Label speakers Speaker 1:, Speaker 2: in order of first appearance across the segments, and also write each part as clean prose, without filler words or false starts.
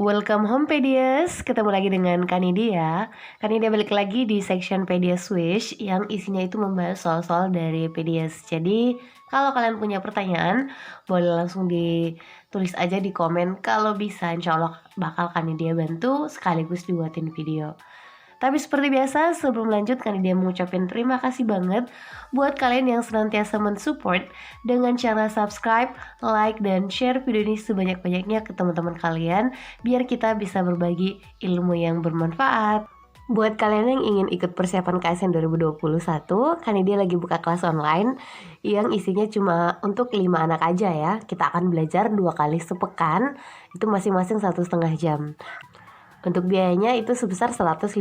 Speaker 1: Welcome home Pedias, ketemu lagi dengan Kanidia. Kanidia balik lagi di section Pedias Wish yang isinya itu membahas soal-soal dari Pedias. Jadi kalau kalian punya pertanyaan, boleh langsung ditulis aja di komen. Kalau bisa insya Allah bakal Kanidia bantu sekaligus dibuatin video. Tapi seperti biasa, sebelum lanjut Kanidia mengucapkan terima kasih banget buat kalian yang senantiasa mensupport dengan cara subscribe, like, dan share video ini sebanyak-banyaknya ke teman-teman kalian biar kita bisa berbagi ilmu yang bermanfaat. Buat kalian yang ingin ikut persiapan KSN 2021, Kanidia lagi buka kelas online yang isinya cuma untuk 5 anak aja ya. Kita akan belajar 2 kali sepekan, itu masing-masing 1,5 jam. Untuk biayanya itu sebesar 150.000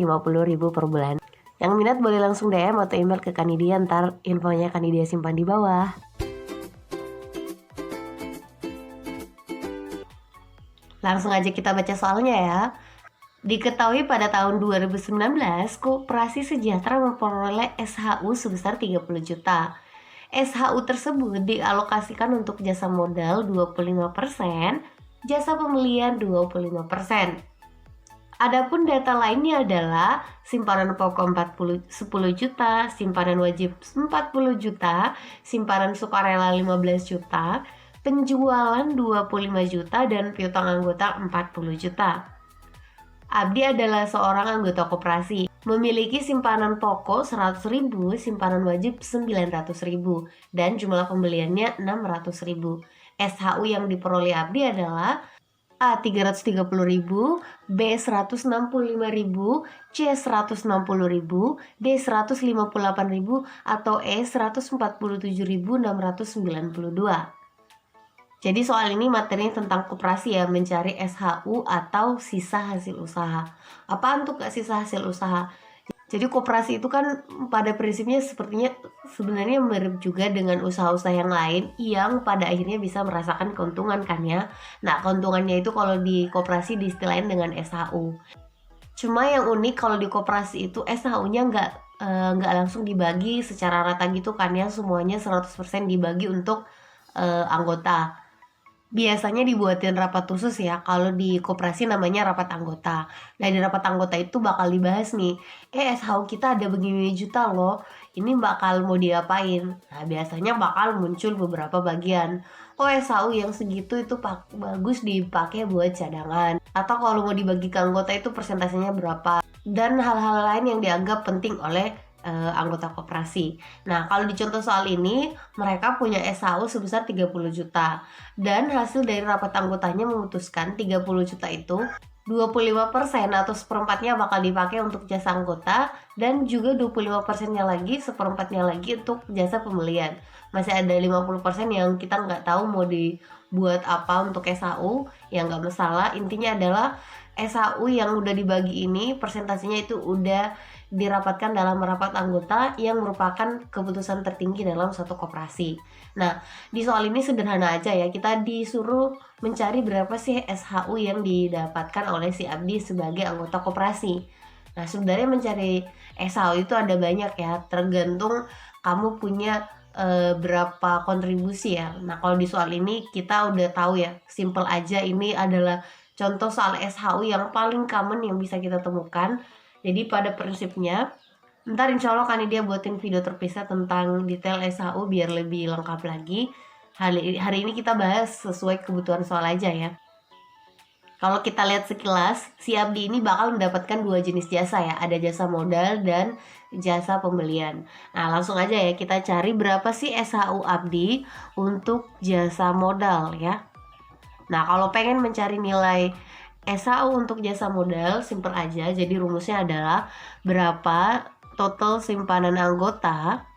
Speaker 1: per bulan. Yang minat boleh langsung DM atau email ke Kanidia, ntar infonya Kanidia simpan di bawah. Langsung aja kita baca soalnya ya. Diketahui pada tahun 2019, Koperasi Sejahtera memperoleh SHU sebesar 30 juta. SHU tersebut dialokasikan untuk jasa modal 25%, jasa pembelian 25%. Adapun data lainnya adalah simpanan pokok 10 juta, simpanan wajib 40 juta, simpanan sukarela 15 juta, penjualan 25 juta, dan piutang anggota 40 juta. Abdi adalah seorang anggota koperasi, memiliki simpanan pokok 100.000, simpanan wajib 900.000, dan jumlah pembeliannya 600.000. SHU yang diperoleh Abdi adalah A 330.000, B 165.000, C 160.000, D 158.000, atau E 147.692. Jadi soal ini materinya tentang koperasi ya, mencari SHU atau sisa hasil usaha. Apaan tuh sisa hasil usaha? Jadi koperasi itu kan pada prinsipnya sebenarnya mirip juga dengan usaha-usaha yang lain yang pada akhirnya bisa merasakan keuntungan kan ya. Nah, keuntungannya itu kalau di koperasi diistilahin dengan SHU. Cuma yang unik kalau di koperasi itu SHU-nya nggak langsung dibagi secara rata gitu kan ya, semuanya 100% dibagi untuk anggota. Biasanya dibuatin rapat khusus ya, kalau di koperasi namanya rapat anggota. Nah di rapat anggota itu bakal dibahas nih, SHU kita ada begini juta loh, ini bakal mau diapain. Nah biasanya bakal muncul beberapa bagian. SHU yang segitu itu bagus dipakai buat cadangan, atau kalau mau dibagi ke anggota itu persentasenya berapa, dan hal-hal lain yang dianggap penting oleh anggota koperasi. Nah kalau di contoh soal ini mereka punya SHU sebesar 30 juta dan hasil dari rapat anggotanya memutuskan 30 juta itu 25% atau seperempatnya bakal dipakai untuk jasa anggota, dan juga 25%-nya lagi, seperempatnya lagi untuk jasa pembelian. Masih ada 50% yang kita nggak tahu mau dibuat apa untuk SHU, yang nggak masalah. Intinya adalah SHU yang udah dibagi ini persentasenya itu udah dirapatkan dalam rapat anggota yang merupakan keputusan tertinggi dalam suatu koperasi. Nah, di soal ini sederhana aja ya, kita disuruh mencari berapa sih SHU yang didapatkan oleh si Abdi sebagai anggota koperasi. Nah, sebenarnya mencari SHU itu ada banyak ya, tergantung kamu punya berapa kontribusi ya. Nah, kalau di soal ini kita udah tahu ya, simple aja, ini adalah contoh soal SHU yang paling common yang bisa kita temukan. Jadi pada prinsipnya, ntar insya Allah Kanidia buatin video terpisah tentang detail SHU biar lebih lengkap lagi. Hari ini kita bahas sesuai kebutuhan soal aja ya. Kalau kita lihat sekilas, si Abdi ini bakal mendapatkan 2 jenis jasa ya. Ada jasa modal dan jasa pembelian. Nah langsung aja ya, kita cari berapa sih SHU Abdi untuk jasa modal ya. Nah kalau pengen mencari nilai SHU untuk jasa modal, simple aja. Jadi rumusnya adalah berapa total simpanan anggota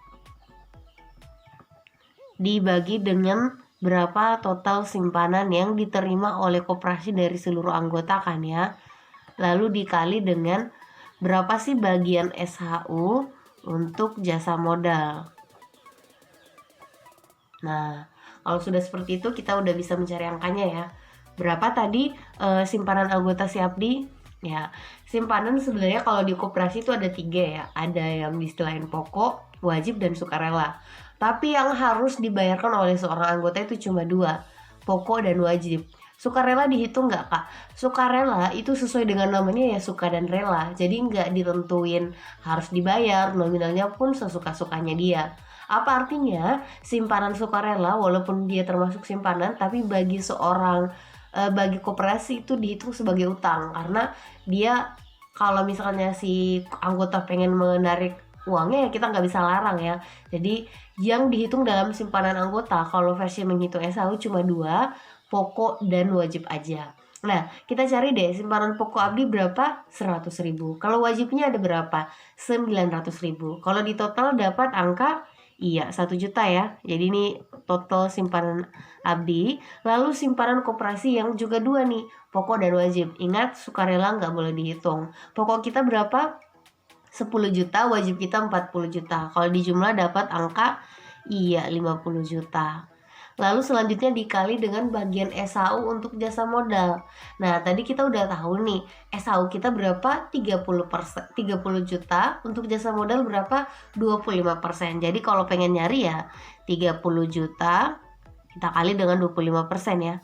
Speaker 1: dibagi dengan berapa total simpanan yang diterima oleh koperasi dari seluruh anggota kan ya. Lalu dikali dengan berapa sih bagian SHU untuk jasa modal. Nah, kalau sudah seperti itu kita udah bisa mencari angkanya ya. Berapa tadi simpanan anggota si Abdi? Ya, simpanan sebenarnya kalau di koperasi itu ada 3 ya. Ada yang diistilahin pokok, wajib, dan sukarela. Tapi yang harus dibayarkan oleh seorang anggota itu cuma 2, pokok dan wajib. Sukarela dihitung nggak Kak? Sukarela itu sesuai dengan namanya ya, suka dan rela. Jadi nggak ditentuin harus dibayar, nominalnya pun sesuka-sukanya dia. Apa artinya? Simpanan sukarela walaupun dia termasuk simpanan, tapi bagi koperasi itu dihitung sebagai utang, karena dia kalau misalnya si anggota pengen menarik uangnya ya kita nggak bisa larang ya. Jadi yang dihitung dalam simpanan anggota kalau versi menghitung SHU cuma dua, pokok dan wajib aja. Nah, kita cari deh simpanan pokok Abdi berapa? 100.000. Kalau wajibnya ada berapa? 900.000. Kalau di total dapat angka, iya 1 juta ya. Jadi ini total simpanan Abdi. Lalu simpanan koperasi yang juga dua nih, pokok dan wajib. Ingat, sukarela nggak boleh dihitung. Pokok kita berapa? 10 juta, wajib kita 40 juta. Kalau dijumlah dapat angka, iya 50 juta. Lalu selanjutnya dikali dengan bagian SHU untuk jasa modal. Nah, tadi kita udah tahu nih, SHU kita berapa? 30 juta, untuk jasa modal berapa? 25%. Jadi kalau pengen nyari ya 30 juta kita kali dengan 25% ya.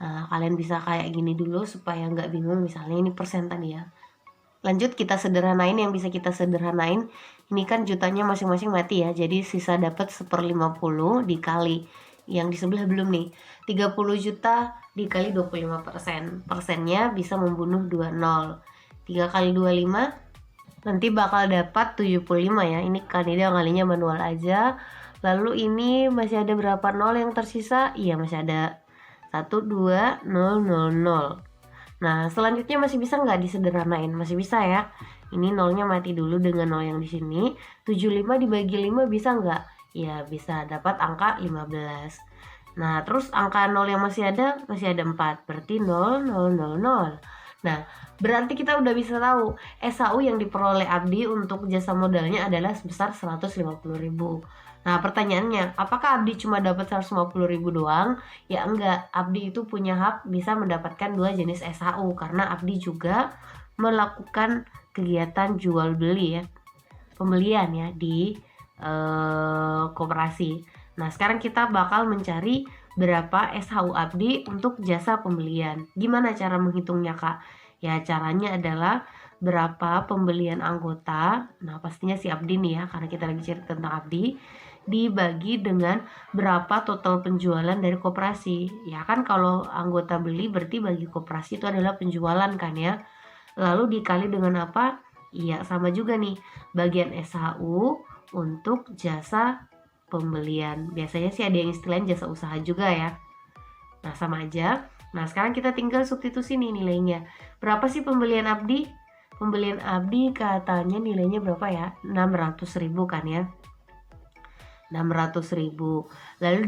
Speaker 1: Nah, kalian bisa kayak gini dulu supaya nggak bingung, misalnya ini persen tadi ya. Lanjut kita sederhanain yang bisa kita sederhanain. Ini kan jutanya masing-masing mati ya. Jadi sisa dapat 1/50 dikali yang di sebelah belum nih. 30 juta dikali 25%. Persennya bisa membunuh 2 nol. 3 kali 25 nanti bakal dapat 75 ya. Ini Kanida ngalinya manual aja. Lalu ini masih ada berapa nol yang tersisa? Iya masih ada 1, 2, 0, 0, 0. Nah, selanjutnya masih bisa nggak disederhanain? Masih bisa ya. Ini nolnya mati dulu dengan nol yang di sini. 75 dibagi 5 bisa nggak? Ya, bisa. Dapat angka 15. Nah, terus angka nol yang masih ada 4. Berarti 0, 0, 0, 0. Nah, berarti kita udah bisa tahu SHU yang diperoleh Abdi untuk jasa modalnya adalah sebesar 150.000. Nah, pertanyaannya, apakah Abdi cuma dapat 150.000 doang? Ya enggak, Abdi itu punya hak bisa mendapatkan 2 jenis SHU karena Abdi juga melakukan kegiatan jual beli ya, pembelian ya di koperasi. Nah, sekarang kita bakal mencari berapa SHU Abdi untuk jasa pembelian. Gimana cara menghitungnya, Kak? Ya, caranya adalah berapa pembelian anggota. Nah, pastinya si Abdi nih ya, karena kita lagi cerita tentang Abdi, dibagi dengan berapa total penjualan dari koperasi. Ya kan kalau anggota beli berarti bagi koperasi itu adalah penjualan kan ya. Lalu dikali dengan apa? Iya sama juga nih, bagian SHU untuk jasa pembelian. Biasanya sih ada yang istilahnya jasa usaha juga ya. Nah sama aja. Nah sekarang kita tinggal substitusi nih nilainya. Berapa sih pembelian Abdi? Pembelian Abdi katanya nilainya berapa ya? 600.000 kan ya. 600.000. Lalu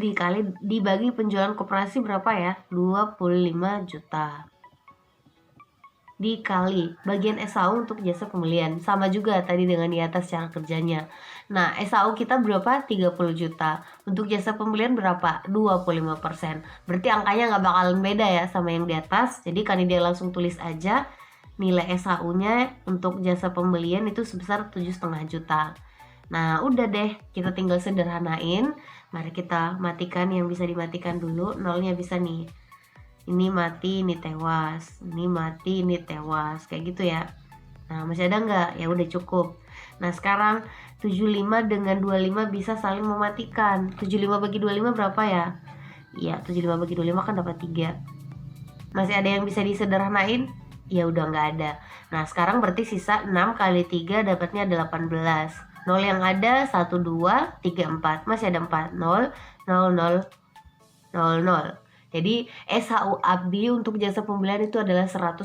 Speaker 1: dibagi penjualan koperasi berapa ya? 25 juta. Dikali bagian SHU untuk jasa pembelian. Sama juga tadi dengan di atas cara kerjanya. Nah, SHU kita berapa? 30 juta. Untuk jasa pembelian berapa? 25%. Berarti angkanya nggak bakalan beda ya sama yang di atas. Jadi kan dia langsung tulis aja nilai SHU-nya untuk jasa pembelian itu sebesar 7,5 juta. Nah udah deh, kita tinggal sederhanain. Mari kita matikan yang bisa dimatikan dulu. Nolnya bisa nih, ini mati, ini tewas, ini mati, ini tewas, kayak gitu ya. Nah masih ada nggak? Ya udah cukup. Nah sekarang 75 dengan 25 bisa saling mematikan. 75 bagi 25 berapa ya? Iya 75 bagi 25 kan dapat 3. Masih ada yang bisa disederhanain? Ya udah nggak ada. Nah sekarang berarti sisa 6 kali 3 dapatnya 18. 0 yang ada 1, 2, 3, 4. Masih ada 4. 0, 0, 0, 0, 0. Jadi SHU Abdi untuk jasa pembelian itu adalah 180.000.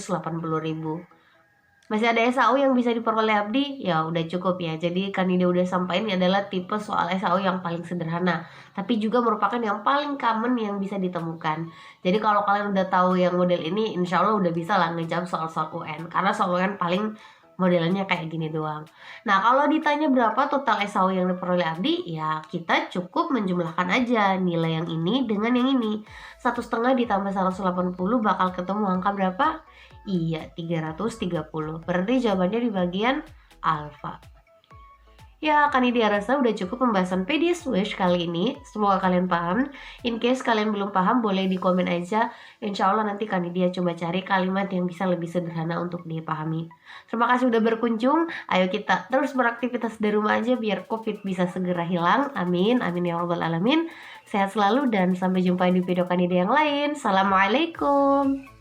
Speaker 1: Masih ada SHU yang bisa diperoleh Abdi? Ya udah cukup ya. Jadi kan ini udah sampaikan ini adalah tipe soal SHU yang paling sederhana, tapi juga merupakan yang paling common yang bisa ditemukan. Jadi kalau kalian udah tahu yang model ini, insya Allah udah bisa lah ngejawab soal-soal UN. Karena soal UN paling modelnya kayak gini doang. Nah kalau ditanya berapa total SHU yang diperoleh Abdi, ya kita cukup menjumlahkan aja nilai yang ini dengan yang ini. 1,5 ditambah 180 bakal ketemu angka berapa? Iya 330. Berarti jawabannya di bagian alfa. Ya, Kanidia rasa udah cukup pembahasan PD Swish kali ini. Semoga kalian paham. In case kalian belum paham, boleh di komen aja. Insya Allah nanti Kanidia coba cari kalimat yang bisa lebih sederhana untuk dipahami. Terima kasih udah berkunjung. Ayo kita terus beraktivitas di rumah aja biar COVID bisa segera hilang. Amin. Amin ya rabbal alamin. Sehat selalu dan sampai jumpa di video Kanidia yang lain. Assalamualaikum.